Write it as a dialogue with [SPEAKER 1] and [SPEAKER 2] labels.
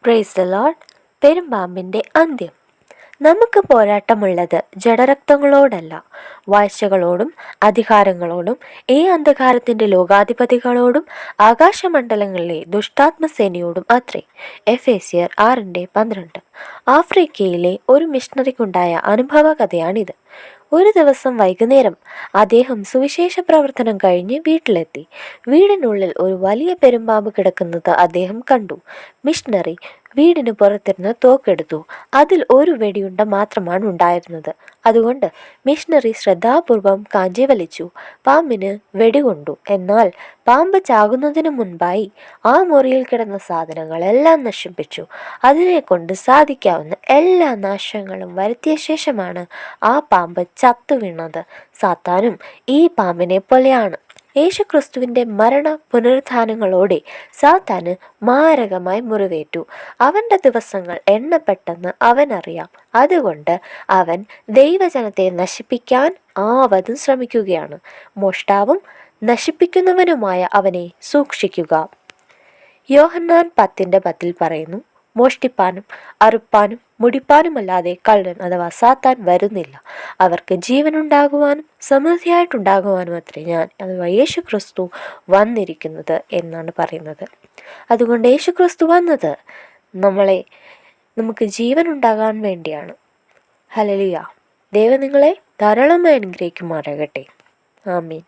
[SPEAKER 1] Praise the Lord. പെരുമ്പാമ്പിൻ്റെ അന്ത്യം. നമുക്ക് പോരാട്ടമുള്ളത് ജഡരക്തങ്ങളോടല്ല, വാഴ്ചകളോടും അധികാരങ്ങളോടും ഈ അന്ധകാരത്തിൻ്റെ ലോകാധിപതികളോടും ആകാശമണ്ഡലങ്ങളിലെ ദുഷ്ടാത്മസേനയോടും അത്രേ. എഫേസ്യർ 6:12. ആഫ്രിക്കയിലെ ഒരു മിഷണറിക്കുണ്ടായ അനുഭവ കഥയാണിത്. ഒരു ദിവസം വൈകുന്നേരം അദ്ദേഹം സുവിശേഷ പ്രവർത്തനം കഴിഞ്ഞ് വീട്ടിലെത്തി. വീടിനുള്ളിൽ ഒരു വലിയ പെരുമ്പാമ്പ് കിടക്കുന്നത് അദ്ദേഹം കണ്ടു. മിഷണറി വീടിന് പുറത്തിരുന്ന് തോക്കെടുത്തു. അതിൽ ഒരു വെടിയുണ്ട മാത്രമാണ് ഉണ്ടായിരുന്നത്. അതുകൊണ്ട് മിഷണറി ശ്രദ്ധാപൂർവം കാഞ്ചി വലിച്ചു. പാമ്പിന് വെടികൊണ്ടു. എന്നാൽ പാമ്പ് ചാകുന്നതിനു മുൻപായി ആ മുറിയിൽ കിടന്ന സാധനങ്ങളെല്ലാം നശിപ്പിച്ചു. അതിനെക്കൊണ്ട് സാധിക്കാവുന്ന എല്ലാ നാശങ്ങളും വരുത്തിയ ശേഷമാണ് ആ പാമ്പ് ചത്തു വീണത്. സാത്താനും ഈ പാമ്പിനെ പോലെയാണ്. യേശുക്രിസ്തുവിൻ്റെ മരണ പുനരുത്ഥാനങ്ങളോടെ സാത്താന് മാരകമായി മുറിവേറ്റു. അവൻ്റെ ദിവസങ്ങൾ എണ്ണപ്പെട്ടെന്ന് അവനറിയാം. അതുകൊണ്ട് അവൻ ദൈവജനത്തെ നശിപ്പിക്കാൻ ആവതും ശ്രമിക്കുകയാണ്. മോഷ്ടാവും നശിപ്പിക്കുന്നവനുമായ അവനെ സൂക്ഷിക്കുക. യോഹന്നാൻ 10:10 പറയുന്നു, മോഷ്ടിപ്പാനും അറുപ്പാനും മുടിപ്പാനുമല്ലാതെ കള്ളൻ അഥവാ സാത്താൻ വരുന്നില്ല. അവർക്ക് ജീവനുണ്ടാകുവാനും സമൃദ്ധിയായിട്ടുണ്ടാകുവാനും അത്രേ ഞാൻ അഥവാ യേശുക്രിസ്തു വന്നിരിക്കുന്നത് എന്നാണ് പറയുന്നത്. അതുകൊണ്ട് യേശുക്രിസ്തു വന്നത് നമുക്ക് ജീവനുണ്ടാകാൻ വേണ്ടിയാണ്. ഹല്ലേലൂയ. ദൈവം നിങ്ങളെ ധാരാളമായി അനുഗ്രഹിക്കുമാറാകട്ടെ. ആമീൻ.